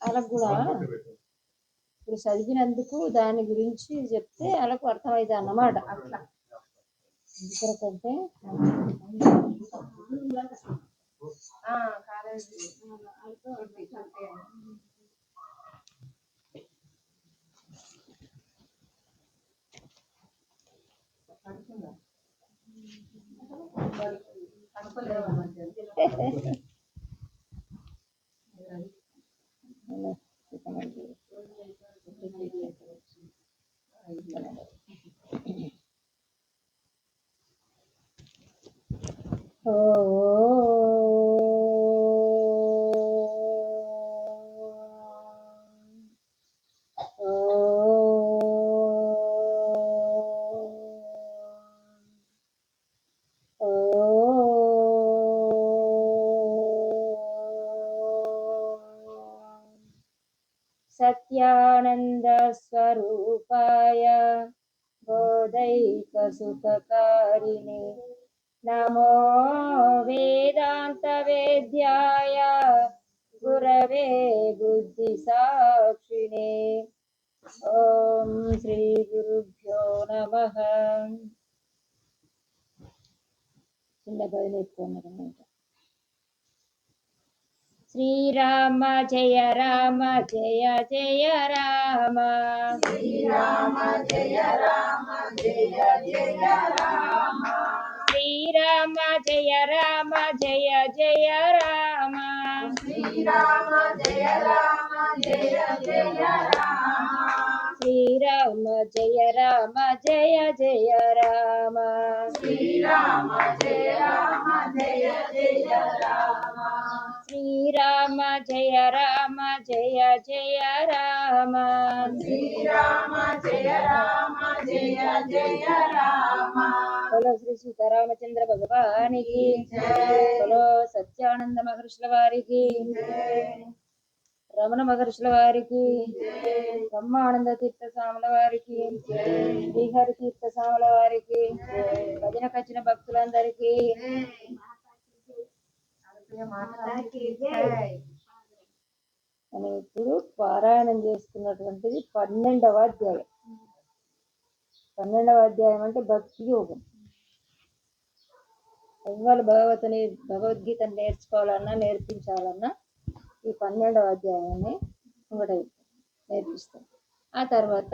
వాళ్ళకు కూడా ఇప్పుడు చదివినందుకు దాని గురించి చెప్తే వాళ్ళకు అర్థమవుతుంది అన్నమాట. అట్లా ఎందుకంటే सत्यानंद स्वरूपाय बोधैक सुखकारिणे नमो वेदांत वेद्याय गुरवे बुद्धिसाक्षिणे ओम श्री गुरुभ्यो नमः. श्रीराम जय राम जय जय राम श्रीराम जय राम जय जय राम श्रीराम जय राम जय जय राम श्रीराम जय राम जय जय राम श्रीराम जय राम जय जय राम श्रीराम जय राम जय जय राम श्रीराम जय राम जय जय राम श्रीराम जय राम जय जय राम. बोलो श्री सीतारामचंद्र भगवान की जय. बोलो सत्यानंद महर्षుల వారికి రమణ మహర్షుల వారికి బ్రహ్మానంద తీర్థ స్వాముల వారికి శ్రీహరి తీర్థ స్వాముల వారికి భజనకు వచ్చిన భక్తులందరికీ మనం ఇప్పుడు పారాయణం చేసుకున్నటువంటిది 12వ అధ్యాయం. 12వ అధ్యాయం అంటే భక్తి యోగం. ఎవరు భగవద్గీతను నేర్చుకోవాలన్నా నేర్పించాలన్నా ఈ 12వ అధ్యాయాన్ని ఒకటి నేర్పిస్తారు. ఆ తర్వాత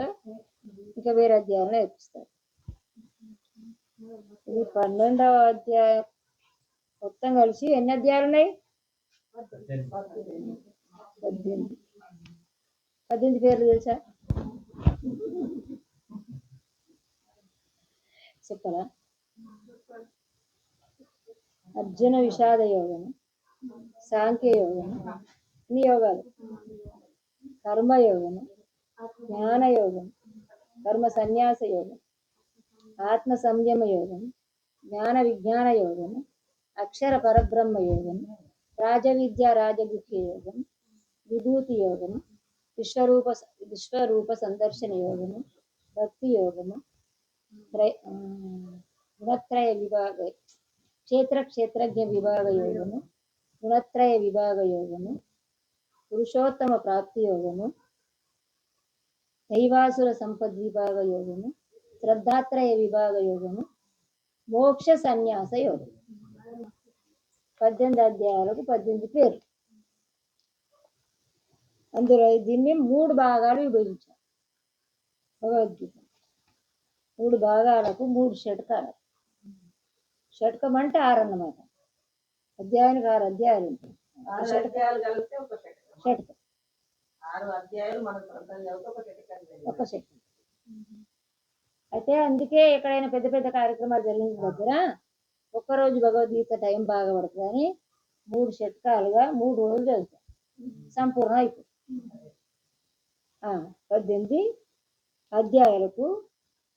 ఇంకా వేరే అధ్యాయాలు నేర్పిస్తారు. ఇది 12వ అధ్యాయం. మొత్తం కలిసి ఎన్ని అధ్యాయాలు ఉన్నాయి? 18 పేర్లు తెలుసా? చెప్పరా? అర్జున విషాద యోగము, సాంఖ్య యోగము, అన్ని యోగాలు, కర్మయోగము, జ్ఞాన యోగం, కర్మ సన్యాస యోగం, ఆత్మ సంయమ యోగం, జ్ఞాన విజ్ఞాన యోగము, అక్షర పరబ్రహ్మ యోగం, రాజవిద్య రాజగుహ్య యోగం, విభూతి యోగము, విశ్వరూప సందర్శన యోగము, భక్తి యోగము, గుణత్రయ విభాగ క్షేత్రజ్ఞ విభాగ యోగము, గుణత్రయ విభాగ యోగము, పురుషోత్తమ ప్రాప్తి యోగము, దైవాసుర సంపద్ విభాగ యోగము, శ్రద్ధాత్రయ విభాగ యోగము, మోక్ష సన్యాస యోగం. 18 అధ్యాయాలకు 18 పేర్లు. అందులో దీన్ని 3 భాగాలు విభజించారు. భగవద్గీత 3 భాగాలకు 3 షట్కాలు. షట్కం అంటే 6 అన్నమాట. అధ్యాయానికి 6 అధ్యాయాలు ఉంటాయి. షట్కం 6 అధ్యాయాలు ఒక షట్కం. అయితే అందుకే ఎక్కడైనా పెద్ద పెద్ద కార్యక్రమాలు జరిగిన దగ్గర ఒక్కరోజు భగవద్గీత టైం బాగా పడుతుంది అని 3 షట్కాలుగా 3 రోజులు చదువుతాం. సంపూర్ణ అయిపోతుంది. 18 అధ్యాయాలకు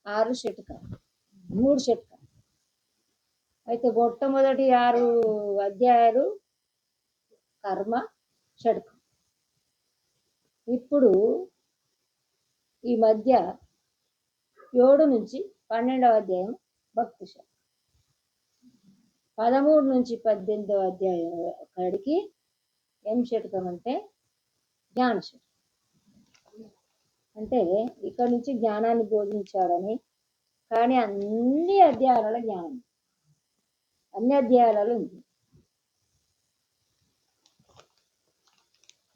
6 షట్కాలు, 3 షట్కాలు. అయితే మొట్టమొదటి 6 అధ్యాయాలు కర్మ షట్కం. ఇప్పుడు ఈ మధ్య 7 నుంచి 12వ అధ్యాయం భక్తి షట్కం, 13 నుంచి 18వ అధ్యాయం కాడికి ఏం శతకం అంటే జ్ఞాన శతకం. అంటే ఇక్కడ నుంచి జ్ఞానాన్ని బోధించాడని. కానీ అన్ని అధ్యాయాలలో జ్ఞానం, అన్ని అధ్యాయాలలో ఉంది.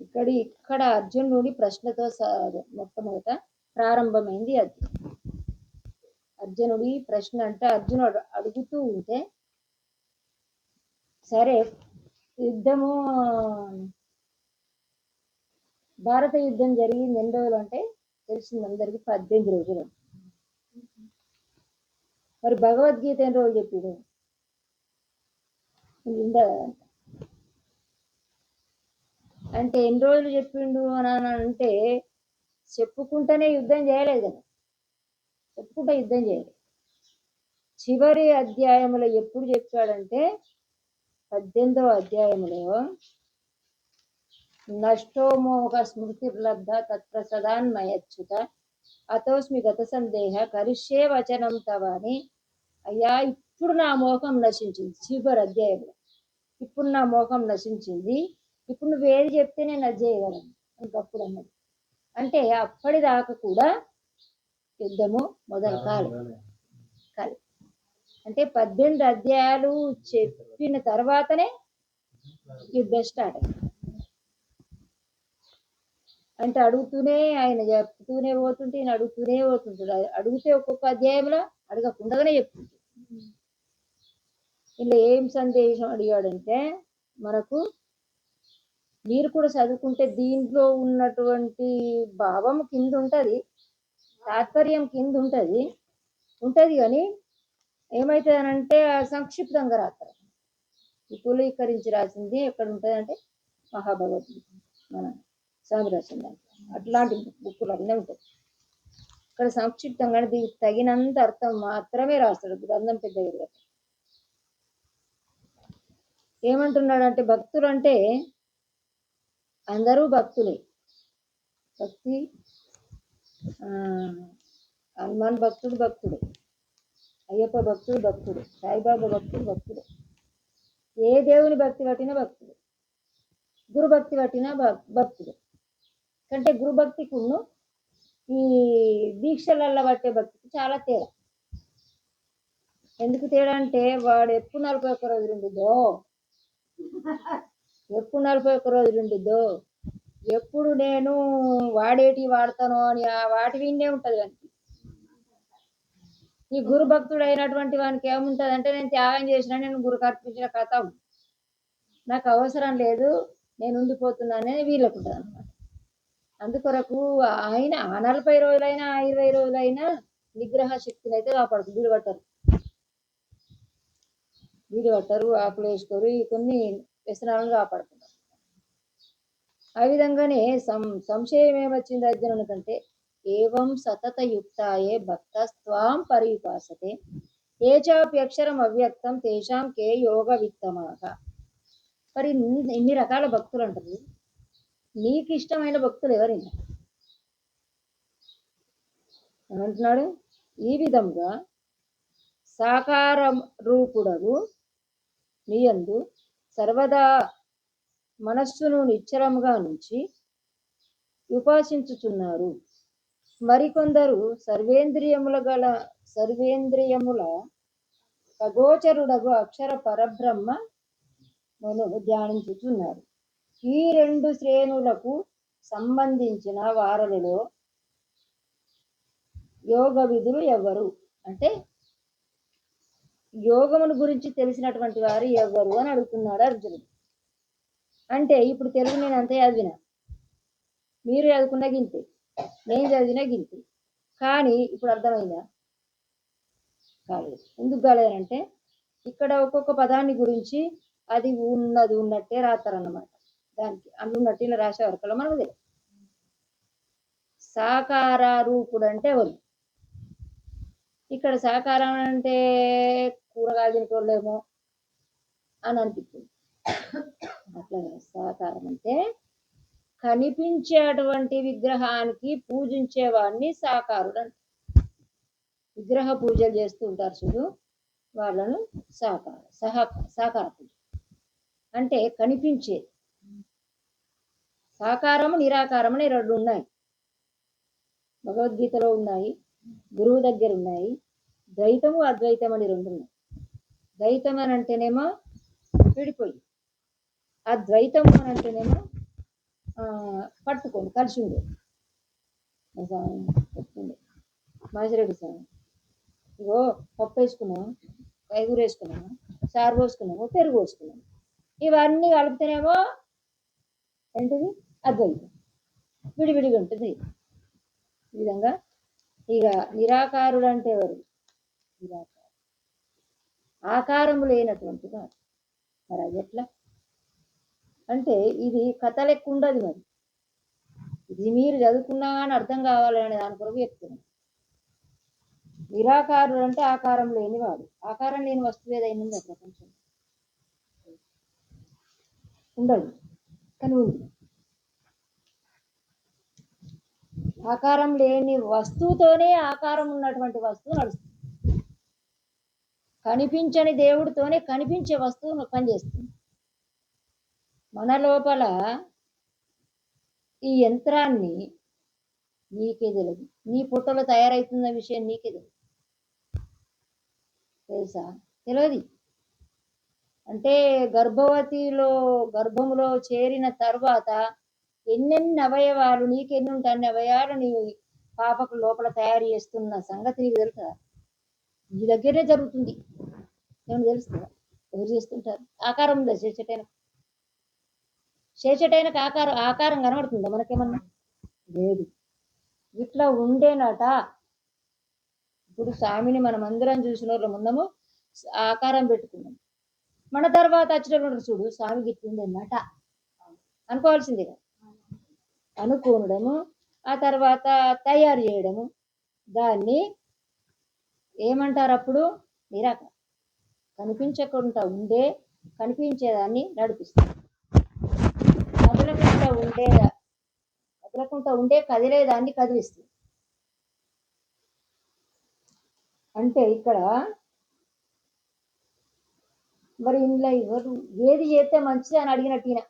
ఇక్కడ అర్జునుడి ప్రశ్నతో మొట్టమొదట ప్రారంభమైంది అధ్యాయం. అర్జునుడి ప్రశ్న అంటే అర్జునుడు అడుగుతూ ఉంటే, సరే యుద్ధము, భారత యుద్ధం జరిగింది ఎన్ని రోజులు అంటే తెలిసింది అందరికి 18 రోజులు. మరి భగవద్గీత ఎన్ని రోజులు చెప్పాడు అంటే ఎన్ని రోజులు చెప్పిండు అని అంటే చెప్పుకుంటేనే యుద్ధం చేయలేదు కదా, చెప్పుకుంటే యుద్ధం చేయలేదు. చివరి అధ్యాయంలో ఎప్పుడు చెప్పాడంటే 18వ అధ్యాయంలో నష్టోమోహ స్మృతిర్లబ్ధ తత్ప్రసదాన్మయచ్యుత అతోస్మి గత సందేహ కరిష్యే వచనం తవాని. అయ్యా ఇప్పుడు నా మోహం నశించింది. చివరి అధ్యాయంలో ఇప్పుడు నా మోహం నశించింది, ఇప్పుడు నువ్వు ఏది చెప్తే నేను అది చేయగలను ఇంకప్పుడు అన్నది. అంటే అప్పటిదాకా కూడా యుద్ధము మొదలు కాలేదు. అంటే 18 అధ్యాయాలు చెప్పిన తర్వాతనే యుద్ధం స్టార్ట్ అయింది. అంటే అడుగుతూనే ఆయన చెప్తూనే పోతుంటే ఈయన అడుగుతూనే పోతుంటాడు. అడిగితే ఒక్కొక్క అధ్యాయంలో అడగకుండానే చెప్తుంటాడు. ఇలా ఏం సందేశం అడిగాడంటే, మనకు మీరు కూడా చదువుకుంటే దీంట్లో ఉన్నటువంటి భావం కింద ఉంటుంది, తాత్పర్యం కింద ఉంటుంది కానీ ఏమవుతుంది అనంటే సంక్షిప్తంగా రాస్తారు. విపులీకరించి రాసింది ఎక్కడ ఉంటుంది అంటే మహాభగవద్గీత, మన స్వామి రాసిన అట్లాంటి బుక్కులు అన్నీ ఉంటాయి. ఇక్కడ సంక్షిప్తంగా దీనికి తగినంత అర్థం మాత్రమే రాస్తాడు. గ్రంథం పెద్దగా ఏమంటున్నాడంటే, భక్తులు అంటే అందరూ భక్తులే. భక్తి హనుమాన్ భక్తుడు, అయ్యప్ప భక్తుడు, సాయిబాబా భక్తుడు, ఏ దేవుని భక్తి పట్టినా భక్తుడు, గురు భక్తి పట్టినా భక్తుడు. కంటే గురు భక్తికి ఈ దీక్షలల్లో పట్టే భక్తికి చాలా తేడా. ఎందుకు తేడా అంటే, వాడు ఎప్పుడు 41 రోజులు ఉండిద్దో, ఎప్పుడు నేను వాడేటి వాడతానో అని ఆ వాటి విన్నే ఉంటుంది. కానీ ఈ గురు భక్తుడు అయినటువంటి వానికి ఏముంటుంది అంటే, నేను త్యాగం చేసినా, నేను గురుకు అర్పించిన కథం, నాకు అవసరం లేదు, నేను ఉండిపోతున్నానే వీళ్ళకు ఉంటుంది అనమాట. అందుకొరకు ఆయన 40 రోజులైనా 20 రోజులైనా నిగ్రహ శక్తిని అయితే కాపాడుతుంది. వీడి పట్టరు, ఆకులు వేసుకోరు, ఈ కొన్ని వ్యసనాలను కాపాడుతున్నారు. ఆ విధంగానే సంశయం ఏమొచ్చింది అర్జునుని కంటే, ఏవం సతత యుక్తాయే భక్తస్త్వాం పరిపాసతే ఏ చాప్యక్షరం అవ్యక్తం తేషాం కే యోగ విత్తమాక. మరి ఇన్ని రకాల భక్తులు అంటారు, నీకు ఇష్టమైన భక్తులు ఎవరైనా ఏమంటున్నాడు? ఈ విధంగా సాకార రూపుడగు నీయందు సర్వదా మనస్సును నిశ్చలముగా నుంచి ఉపాసించుచున్నారు. మరికొందరు సర్వేంద్రియముల అగోచరుడగు అక్షర పరబ్రహ్మ ధ్యానించుచున్నారు. ఈ 2 శ్రేణులకు సంబంధించిన వారలలో యోగ విధులు ఎవరు అంటే, యోగమును గురించి తెలిసినటువంటి వారు ఎవరు అని అడుగుతున్నాడు అర్జునుడు. అంటే ఇప్పుడు తెలుగు నేను అంతే చదివిన, మీరు చదువుకున్న గింతే, నేను చదివిన గింతే, కానీ ఇప్పుడు అర్థమైందా? కాలేదు. ఎందుకు కాలేదంటే, ఇక్కడ ఒక్కొక్క పదాన్ని గురించి అది ఉన్నట్టే రాస్తారన్నమాట. దానికి అందున్నట్టు రాసే వరకల్లా మనకు తెలియదు. సాకార రూపుడు అంటే ఎవరు? ఇక్కడ సాకారం అంటే కూరగాయలు తింటోళ్ళేమో అని అనిపిస్తుంది. అట్లా సాకారం అంటే కనిపించేటువంటి విగ్రహానికి పూజించేవాడిని సాకారుడు అంటే. విగ్రహ పూజలు చేస్తూ ఉంటారు చూడు, వాళ్ళను సాకార పూజ అంటే కనిపించేది. సాకారము నిరాకారం అని రెండు ఉన్నాయి. భగవద్గీతలో ఉన్నాయి, గురువు దగ్గర ఉన్నాయి. ద్వైతము అద్వైతం అని రెండు ఉన్నాయి. ద్వైతం అని అంటేనేమో విడిపోయి, అద్వైతము అని అంటేనేమో పట్టుకోండి కలిసి ఉండే. చెప్తుంది మాజిరెడ్డి స్వామి, ఇగో పప్పు వేసుకున్నాము, ఐగురు వేసుకున్నాము, చారు పోసుకున్నాము, పెరుగు పోసుకున్నాము, ఇవన్నీ కలిపితేనేమో ఏంటిది అద్వైతం, విడివిడిగా ఉంటుంది. ఈ విధంగా ఇక నిరాకారుడు అంటే ఎవరు? నిరాకారు ఆకారము లేనటువంటి వాడు. మరి అది ఎట్లా అంటే ఇది కథ లెక్క ఉండదు. మరి ఇది మీరు చదువుకున్నా కానీ అర్థం కావాలనే దాని కొరకు చెప్తున్నాను. నిరాకారుడు అంటే ఆకారం లేనివాడు. ఆకారం లేని వస్తువు ఏదైనా ఉందా ప్రపంచం? ఉండదు, కానీ ఉంది. ఆకారం లేని వస్తువుతోనే ఆకారం ఉన్నటువంటి వస్తువు నడుస్తుంది. కనిపించని దేవుడితోనే కనిపించే వస్తువు పనిచేస్తుంది. మన లోపల ఈ యంత్రాన్ని నీకే తెలియదు. నీ పుట్టలో తయారవుతున్న విషయం నీకే తెలియదు, తెలుసా? తెలియదు. అంటే గర్భములో చేరిన తర్వాత ఎన్నెన్ని అవయవాలు, నీకెన్ని ఉంటాయి అన్ని అవయవాలు నీ పాపకు లోపల తయారు చేస్తున్న సంగతి నీకు తెలుసా? నీ దగ్గరే జరుగుతుంది. ఏమన్నా తెలుస్తుందా? ఎవరు చేస్తుంటారు? ఆకారం ఉందా శేషటైనకు ఆకారం కనబడుతుందా మనకేమన్నా? లేదు. ఇట్లా ఉండేనట. ఇప్పుడు స్వామిని మనం అందరం చూసిన వాళ్ళ ముందము ఆకారం పెట్టుకున్నాం. మన తర్వాత వచ్చిన చూడు స్వామి గిట్లుండేనట అనుకోవాల్సిందే కదా. అనుకోనడము, ఆ తర్వాత తయారు చేయడము, దాన్ని ఏమంటారు? అప్పుడు నిరాకారం. కనిపించకుండా కనిపించేదాన్ని నడిపిస్తుంది. కదలకుండా ఉండే కదిలేదాన్ని కదిలిస్తుంది. అంటే ఇక్కడ మరి ఇంట్లో ఎవరు ఏది చేస్తే మంచిది అని అడిగినట్టిన.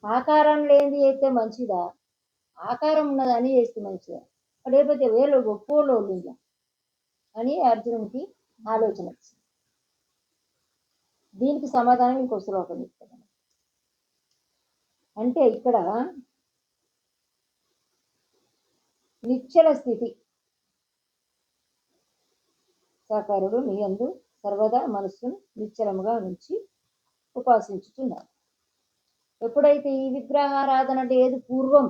ఆకారం లేనిది చేస్తే మంచిదా, ఆకారం ఉన్నదని చేస్తే మంచిదా, లేకపోతే వేలు గొప్పోళ్ళు ఇంట్లో అని అర్జునుడికి ఆలోచన వచ్చింది. దీనికి సమాధానం ఇంకో శ్లోకం ఇస్తాను. అంటే ఇక్కడ నిశ్చల స్థితి, సాకారుడు నీ యందు సర్వదా మనస్సును నిశ్చలముగా ఉంచి ఉపాసించుతున్నారు. ఎప్పుడైతే ఈ విగ్రహారాధన అంటే ఏది పూర్వం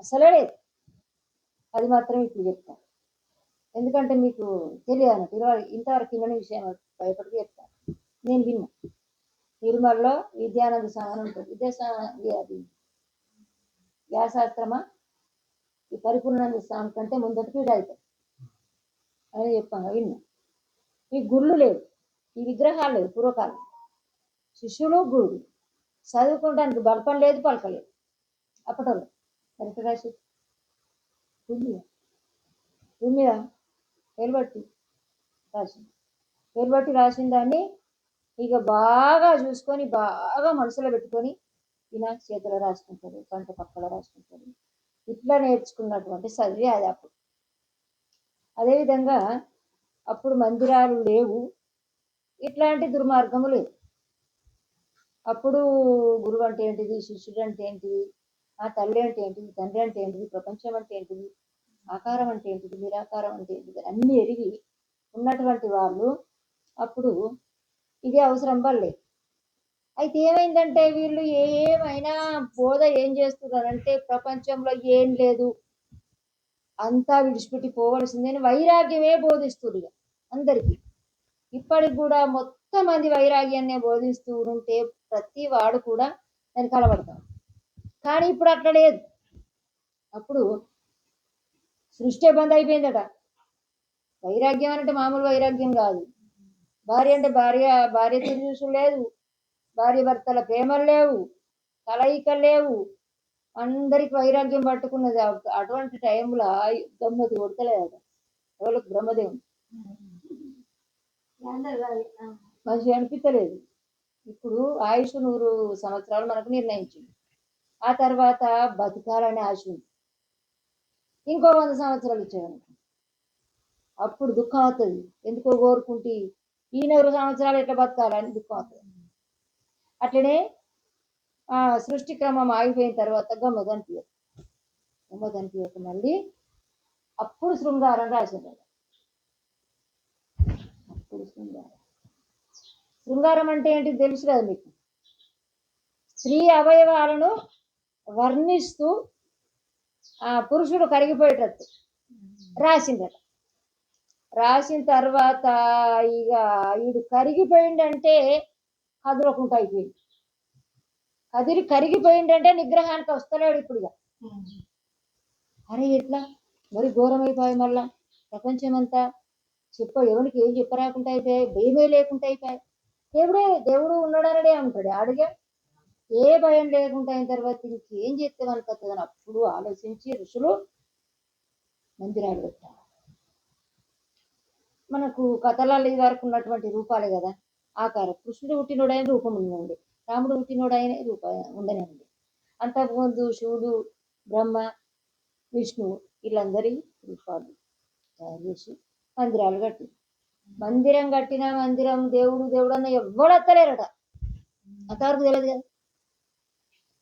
అసలే లేదు, అది మాత్రం ఇప్పుడు చెప్తాను. ఎందుకంటే మీకు తెలియాలి, ఇంతవరకు విన్న విషయం భయపడికి చెప్తాను. నేను విన్నా తిరుమలలో విద్యానంద స్వామి ఉంటుంది. అది వ్యాసాస్త్రమా ఈ పరిపూర్ణానంద స్వామి కంటే ముందటి పీడ అవుతుంది అని చెప్పాను, విన్నా. ఈ గుళ్ళు లేవు, ఈ విగ్రహాలు లేవు. పూర్వకాలం శిష్యులు గురువు చదువుకోవడానికి బలపం లేదు, పలకలేదు. అప్పట్లో కరెక్ట్ రాసి భూమి మీద పేరుబట్టి రాసిన దాన్ని ఇక బాగా చూసుకొని బాగా మనసులో పెట్టుకొని ఈయన చేతిలో రాసుకుంటాడు, కంట పక్కలో రాసుకుంటాడు. ఇట్లా నేర్చుకున్నటువంటి చదివి అది. అప్పుడు అదేవిధంగా అప్పుడు మందిరాలు లేవు, ఇట్లాంటి దుర్మార్గము లేదు. అప్పుడు గురువు అంటే ఏంటిది, శిష్యుడు అంటే ఏంటిది, ఆ తల్లి అంటే ఏంటిది, తండ్రి అంటే ఏంటిది, ప్రపంచం అంటే ఏంటిది, ఆకారం అంటే ఏంటిది, నిరాకారం అంటే ఏంటిది అన్ని ఎరిగి ఉన్నటువంటి వాళ్ళు అప్పుడు ఇది అవసరం పడలేదు. అయితే ఏమైందంటే వీళ్ళు ఏమైనా బోధ ఏం చేస్తున్నారంటే ప్రపంచంలో ఏం లేదు, అంతా విడిచిపెట్టి పోవలసిందని వైరాగ్యమే బోధిస్తున్నారు అందరికీ. ఇప్పటికి కూడా మొత్తం మంది వైరాగ్యాన్నే బోధిస్తూ ఉంటే ప్రతి వాడు కూడా దానికి అలవడతాడు. కానీ ఇప్పుడు అట్లా లేదు. అప్పుడు సృష్టి బంద్ అయిపోయిందట. వైరాగ్యం అంటే మామూలు వైరాగ్యం కాదు. భార్య అంటే భార్య తిరుగుసులు లేదు, భార్య భర్తల ప్రేమలు లేవు, కలయికలు లేవు, అందరికి వైరాగ్యం పట్టుకున్నది. అటువంటి టైంలో గమ్మతి కొడతలేదు ఎవరికి, బ్రహ్మదేవుని మంచిగా అనిపించలేదు. ఇప్పుడు ఆయుష్ 100 సంవత్సరాలు మనకు నిర్ణయించింది. ఆ తర్వాత బతకాలని ఆశ ఉంది, ఇంకో 100 సంవత్సరాలు ఇచ్చాడు, అప్పుడు దుఃఖం అవుతుంది. ఎందుకో కోరుకుంటే ఈ 100 సంవత్సరాలు ఎట్లా బతకాలని దుఃఖం అవుతుంది. అట్లనే సృష్టి క్రమం ఆగిపోయిన తర్వాత గమ్మదనిపించక మళ్ళీ అప్పుడు శృంగారం రాసింది. అప్పుడు శృంగారం అంటే ఏంటి తెలుసు కదా మీకు. స్త్రీ అవయవాలను వర్ణిస్తూ పురుషుడు కరిగిపోయేటట్టు రాసిందట. రాసిన తర్వాత ఇక వీడు కరిగిపోయిందంటే కదులకుండా అయిపోయింది. కరిగిపోయిందంటే నిగ్రహానికి వస్తలేడు ఇప్పుడు. అరే ఎట్లా మరి ఘోరం అయిపోయి మళ్ళా ప్రపంచం అంతా ఎవరికి ఏం చెప్పరాకుండా అయిపోయాయి, భయమే లేకుండా అయిపోయాయి. దేవుడు ఉన్నాడనడే ఉంటాడు అడిగా. ఏ భయం లేకుండా అయిన తర్వాత ఇంకేం చేస్తే అనుకొస్తుందని అప్పుడు ఆలోచించి ఋషులు మందిరాలు పెట్టారు. మనకు కథలలో ఇది వరకు ఉన్నటువంటి రూపాలే కదా ఆకారం. కృష్ణుడు పుట్టినోడైన రూపం ఉండండి, రాముడు పుట్టినోడైన రూపం ఉండనండి. అంతకుముందు శివుడు, బ్రహ్మ, విష్ణువు వీళ్ళందరి రూపాలు తయారు చేసి మందిరాలు కట్టి మందిరం కట్టిన మందిరం దేవుడు అన్న ఎవ్వడు వస్తలేరట. అంతవరకు తెలియదు కదా.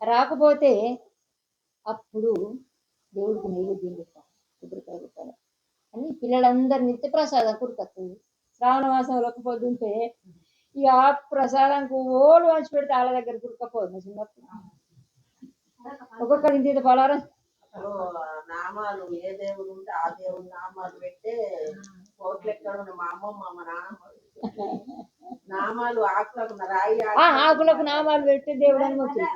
రాకపోతే అప్పుడు దేవుడికి నైవేద్యం పెట్టాలి, కొబ్బరికాయ పెట్టాలి అని పిల్లలందరూ నిత్య ప్రసాదం కురికొస్తుంది. శ్రావణ మాసంలోకి పొద్దుంటే ఇక ఆ ప్రసాదానికి ఓళ్ళు వంచి పెడితే వాళ్ళ దగ్గర కురకపోదు. చిన్నప్పుడు ఒక్కొక్కరి ఇంటి పలారం నామాలు ఏ దేవుడు ఉంటే ఆ దేవుడు నామాలు పెట్టే కోట్లు ఎక్కడ మా అమ్మమ్మ మా నాన్నమ్మ నామాలు ఆకులకు నామాలు పెట్టి దేవుడు అని మొక్కింది.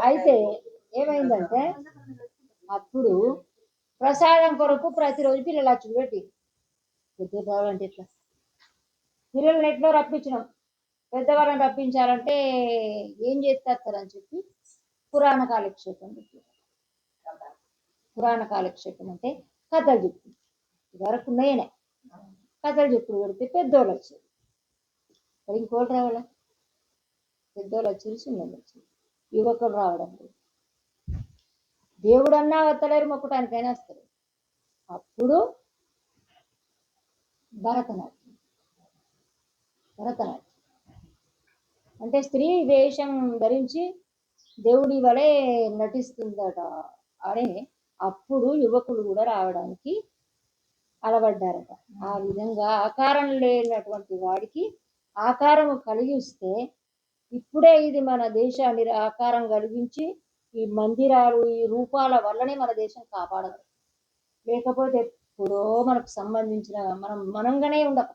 అయితే ఏమైందంటే అప్పుడు ప్రసాదం కొరకు ప్రతిరోజు పిల్లలు అచ్చులు పెట్టి పెద్దవాళ్ళంటే ఎట్లా పిల్లల్ని ఎట్లా రప్పించినాం. పెద్దవాళ్ళని రప్పించాలంటే ఏం చేస్తారని చెప్పి పురాణ కాలక్షేపం పెట్టారు. పురాణ కాలక్షేపం అంటే కథలు చెప్పు వరకు ఉన్నాయనే కథలు చెప్పుడు పెడితే పెద్దోళ్ళు వచ్చారు. మరి ఇంకోటి రావాలా, పెద్దోళ్ళు వచ్చారు, చిన్నోళ్ళు వచ్చారు, యువకులు రావడం లేదు. దేవుడు అన్నా వస్తలేరు, మొక్కటానికైనా వస్తారు. అప్పుడు భరతనాట్యం అంటే స్త్రీ వేషం ధరించి దేవుడి వలె నటిస్తుందట అని అప్పుడు యువకులు కూడా రావడానికి అలవడ్డారట. ఆ విధంగా ఆకారం లేనటువంటి వాడికి ఆకారం కలిగిస్తే ఇప్పుడే ఇది మన దేశాన్ని ఆకారం కలిగించి ఈ మందిరాలు ఈ రూపాల వల్లనే మన దేశం కాపాడదు. లేకపోతే ఎప్పుడో మనకు సంబంధించిన మనంగానే ఉండక.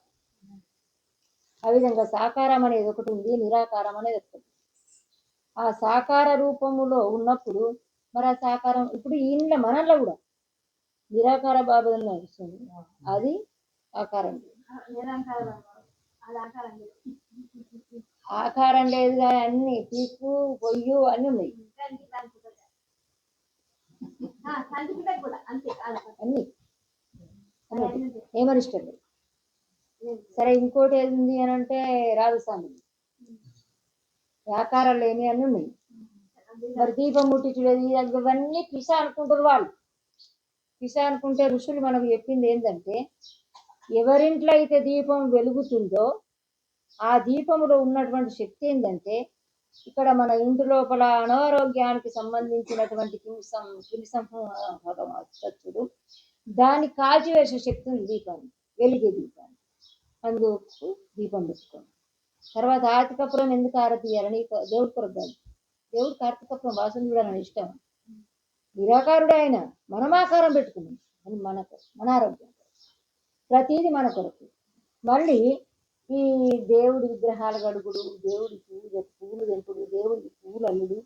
ఆ విధంగా సాకారం అనేది ఒకటి ఉంది, నిరాకారం అనేది ఒకటి. ఆ సాకార రూపములో ఉన్నప్పుడు మరి ఆ సాకారం ఇప్పుడు ఈయన మనల్లో కూడా నిరాకార బాబు నడుస్తుంది, అది ఆకారం. ఆకారం లేదు కానీ అన్ని పీకు పొయ్యు అన్ని ఉన్నాయి. అన్ని ఏమనిష్టం లేదు. సరే ఇంకోటి ఏంది అని అంటే రాజస్థాన్ ఆకారం లేని అన్ని ఉన్నాయి. మరి దీపం ముట్టించలేదు ఇవన్నీ పిసా అనుకుంటారు వాళ్ళు. పిసా అనుకుంటే ఋషులు మనకు చెప్పింది ఏంటంటే ఎవరింట్లో అయితే దీపం వెలుగుతుందో ఆ దీపంలో ఉన్నటువంటి శక్తి ఏంటంటే ఇక్కడ మన ఇంటి లోపల అనారోగ్యానికి సంబంధించినటువంటి కింసంహుడు దాన్ని కాల్చివేసే శక్తి ఉంది దీపాన్ని, వెలిగే దీపాన్ని. అందుకు దీపం పెట్టుకోండి. తర్వాత ఆర్తికపురం ఎందుకు ఆరతీయాలని దేవుడి కొరద్దాలి. దేవుడు కార్తీకపురం వాసన చూడాలని ఇష్టం. నిరాకారుడే ఆయన, మనం ఆకారం పెట్టుకున్నాం అని మన ఆరోగ్యం ప్రతిదీ మన కొరకు. మళ్ళీ ఈ దేవుడి విగ్రహాల గడుగుడు, దేవుడి పూలు తెంపుడు, దేవుడికి పూలు అల్లుడు,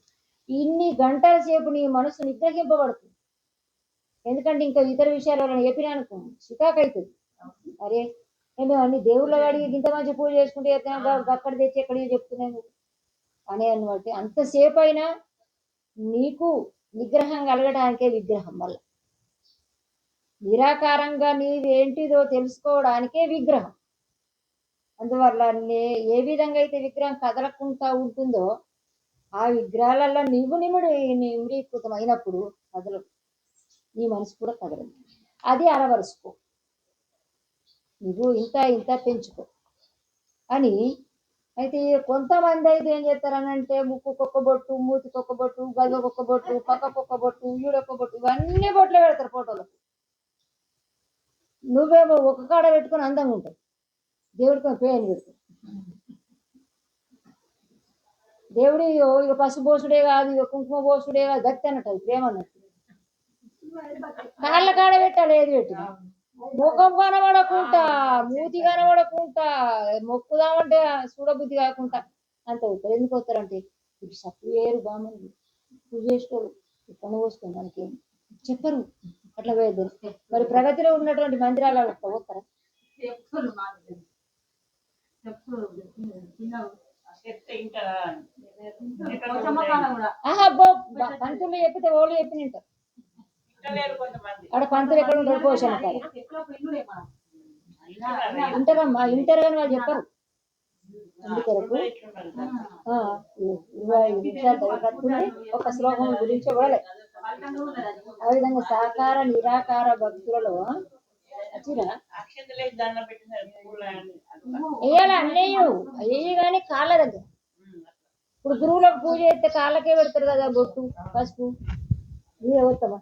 ఇన్ని గంటల సేపు నీ మనసు నిగ్రహింపబడుతుంది. ఎందుకంటే ఇంకా ఇతర విషయాలు చెప్పినానుకో చికాకు అవుతుంది. అరే నేను అన్ని దేవుళ్ళ వాడికి ఇంత మంచి పూజ చేసుకుంటే అక్కడ తెచ్చి ఎక్కడ చెప్తున్నాను అనే అనమాట. అంతసేపు అయినా నీకు నిగ్రహం కలగడానికే విగ్రహం. వల్ల నిరాకారంగా నీవేంటిదో తెలుసుకోవడానికే విగ్రహం. అందువల్ల ఏ విధంగా అయితే విగ్రహం కదలకుండా ఉంటుందో ఆ విగ్రహాలలో నిమిడీకృతం అయినప్పుడు కదలదు, నీ మనసు కూడా కదలదు. అది అరవరుసుకో, నువ్వు ఇంత ఇంత పెంచుకో అని. అయితే కొంతమంది అయితే ఏం చేస్తారనంటే ముక్కుకొక్క బొట్టు, మూతికొక్క బొట్టు, గదికొక్క బొట్టు, పక్కకొక్క బొట్టు, ఈడొక్క బొట్టు, ఇవన్నీ బొట్లే పెడతారు ఫోటోలకు. నువ్వేమో ఒక కాడ పెట్టుకొని అందంగా ఉంటావు, దేవుడికి పేరు పెడతావు. దేవుడి ఇక పసుపు పోసుడే కాదు, ఇక కుంకుమ పోసుడే కాదు, గట్టి అన్నట్టు ప్రేమ అన్నట్టు. కాళ్ళ కాడ పెట్టాలి, ఏది పెట్టి ముఖం కనబడకుండా, మూతి కనబడకుండా, మొక్కుదామంటే చూడబుద్ధి కాకుండా అంత అవుతారు. ఎందుకు వస్తారంటే ఇప్పుడు సప్పు వేరు బాగుంది, పూజ చేసుకోరు, ఇక్కడ పోసుకొని దానికి చెప్పరు, అట్లా పోయేది. మరి ప్రగతిలో ఉన్నటువంటి మందిరాలు పోతారా? పంతులు చెప్పితే ఓళ్ళు చెప్పి తింటారు. అక్కడ పంతులు ఎక్కడ ఉంటారు? పోషణ కాదు ఇంటారమ్మా, ఇంటారు కానీ వాళ్ళు చెప్పరు. అందుకొరకు 25 నిమిషాలు తగ్గట్టుకుని ఒక శ్లోకం గురించి ఇవ్వాలి. ఆ విధంగా సాకార నిరాకార భక్తులలో వేయాలి అన్నయ్యు అయ్యి కానీ కాళ్ళ దగ్గర. ఇప్పుడు గురువులకు పూజ చేస్తే కాళ్ళకే పెడతారు కదా బొట్టు, పసుపు. ఇదే వస్తామా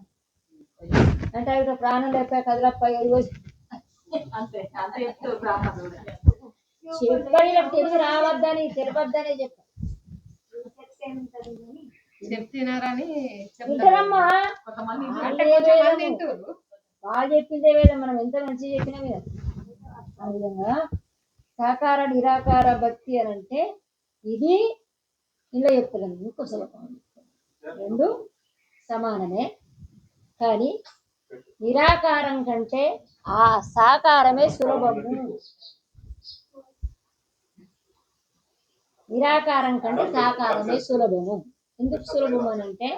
అంటే అవి ప్రాణం లేక కదలప్ప చెప్పని తెలివి రావద్దని తెలవద్దని చెప్పారమ్మా. వాళ్ళు చెప్పిందే వేదం, మనం ఎంత మంచిగా చెప్పినా వేదం. ఆ విధంగా సాకార నిరాకార భక్తి అని అంటే ఇది ఇలా చెప్తున్నాను. ఇంకో సులభం, రెండు సమానమే, కానీ నిరాకారం కంటే ఆ సాకారమే సులభము. నిరాకారం కంటే సాకారమే సులభము. ఎందుకు సులభం అని అంటే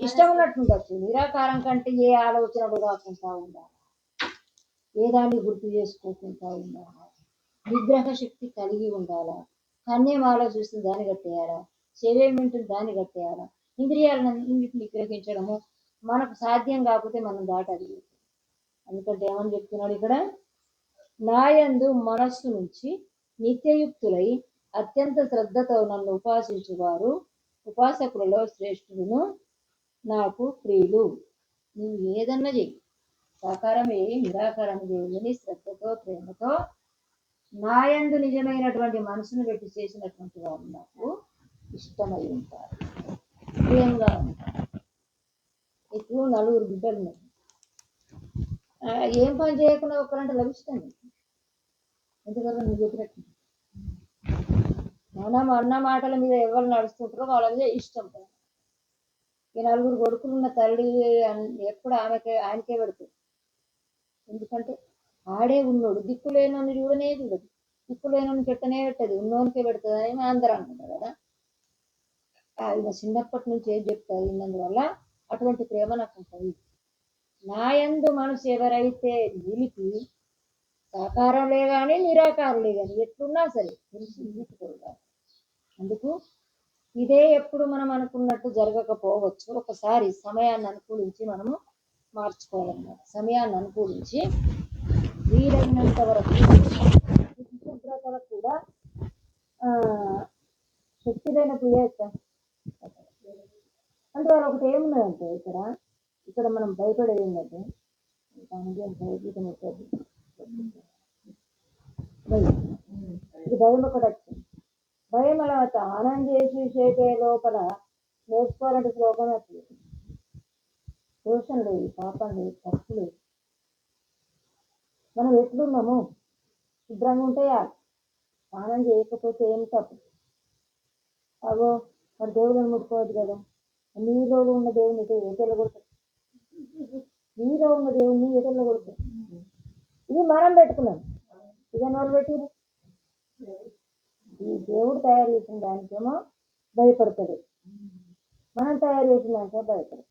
ఇష్టం ఉన్నట్టు ఉండొచ్చు. నిరాకారం కంటే ఏ ఆలోచనలు రాకుండా ఉండాలి, ఏ దాన్ని గుర్తు చేసుకోకుండా ఉండాలి, విగ్రహ శక్తి కలిగి ఉండాలా, కన్యం ఆలోచిస్తుంది దాన్ని కట్టేయాలా, శరీరం దాన్ని కట్టేయాలా, ఇంద్రియాలను నిగ్రహించడము మనకు సాధ్యం కాకపోతే మనం దాటాలి. ఎందుకంటే ఏమని చెప్తున్నాడు ఇక్కడ, నాయందు మనస్సు నుంచి నిత్యయుక్తులై అత్యంత శ్రద్ధతో నన్ను ఉపాసించువారు ఉపాసకులలో శ్రేష్ఠులను నాకు ప్రియులు. నువ్వు ఏదన్నా చెయ్యి, సాకారం చేయి, నిరాకారం చేయని శ్రద్ధతో ప్రేమతో నాయందు నిజమైనటువంటి మనసును పెట్టి చేసినటువంటి వారు నాకు ఇష్టమై ఉంటారు, ప్రియంగా ఉంటారు. ఇప్పుడు 4 బిడ్డలు ఉన్నారు, ఏం పని చేయకుండా ఒక్కరంటే లభిస్తుంది. ఎందుకంటే నువ్వు చెప్పినట్టు మనం అన్న మాటల మీద ఎవరు నడుస్తుంటారో వాళ్ళ మీద ఇష్టం. ఈ 4 కొడుకులున్న తల్లి ఎప్పుడు ఆయనకే పెడుతుంది. ఎందుకంటే ఆడే ఉన్నోడు, దిక్కు లేనోని చూడనే చూడదు, దిక్కు లేనోని పెట్టనే పెట్టదు, ఉన్నోనికే పెడుతుంది అని అందరూ అనుకుంటారు కదా. ఆయన చిన్నప్పటి నుంచి ఏం చెప్తారు విన్నందువల్ల అటువంటి ప్రేమ నాకు ఉంటుంది. నాయందు మనసు ఎవరైతే నిలిపి సాకారంలే కానీ నిరాకారులే కానీ ఎట్లున్నా సరే తెలిసి నిలుపుకోవాలి. అందుకు ఇదే ఎప్పుడు మనం అనుకున్నట్టు జరగకపోవచ్చు. ఒకసారి సమయాన్ని అనుకూలించి మనము మార్చుకోవాలన్నమాట. సమయాన్ని అనుకూలించి వీలైనంత వరకు శుభ్రతలకు కూడా శక్తిదైన క్రియేస్తాం. అందువల్ల ఒకటి ఏమున్నదంటే ఇక్కడ మనం భయపడేది ఏంటంటే భయగీతం అవుతుంది. ఇది భయం ఒకటి వచ్చింది. భయం అలా స్నానం చేసి చేసే లోపల నేర్చుకోవాలంటే శ్లోకం వచ్చింది. దోషం లేదు, పాపం లేదు, తప్పు లేదు. మనం ఎట్లున్నాము శుభ్రంగా ఉంటే స్నానం చేయకపోతే ఏం తప్పు? అవో మరి దేవుళ్ళని ముట్టుకోవద్దు కదా, నీలో ఉన్న దేవుని ఎటెళ్ళ కొడుతుంది, నీలో ఉన్న దేవుని ఎటెళ్ళ కొడుతుంది. ఇది మనం పెట్టుకున్నాం, ఇక ఎవరు పెట్టిరు? ఈ దేవుడు తయారు చేసిన దానికేమో భయపడతాడు, మనం తయారు చేసిన దానికే భయపడతాడు.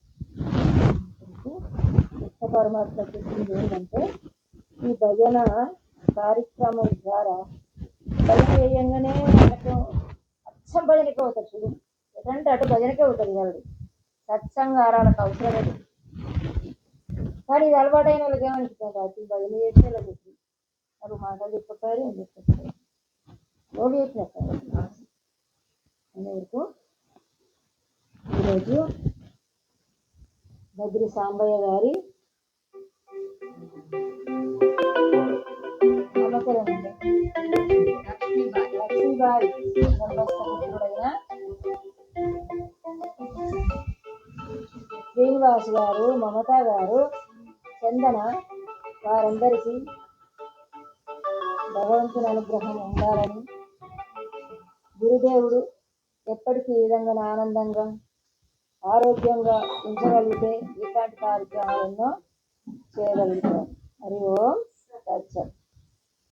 పరమాత్మ చెప్పింది ఏంటంటే ఈ భజన కార్యక్రమం ద్వారా భజన వేయంగానే వాళ్ళకు అచ్చం భజనకే అవుతారు చూడు, ఎటంటే అటు భజనకే అవుతుంది వాళ్ళు. సత్సంగారాలకు అవసరం లేదు. కానీ ఇది అలవాటైన వాళ్ళకి ఏమనిపిస్తుంది, అటు భజన చేస్తే ఇలా చెప్పి వాళ్ళు మాటలు చెప్పకపోయారు, ఏం చెప్పకపోయారు, ఎవరు చెప్పినట్టు అనేందుకు ఈరోజు బద్రి సాంబయ్య గారి లక్ష్మీబాయి పుత్రుడైన శ్రీనివాస్ గారు, మమత గారు, చందన వారందరికీ భగవంతుని అనుగ్రహం ఉండాలని, గురుదేవుడు ఎప్పటికీ ఈ విధంగా ఆనందంగా ఆరోగ్యంగా ఉంచగలిగితే ఇట్లాంటి కార్యక్రమాలు ఎన్నో చేయగలుగుతారు. హరి ఓం తత్సత్.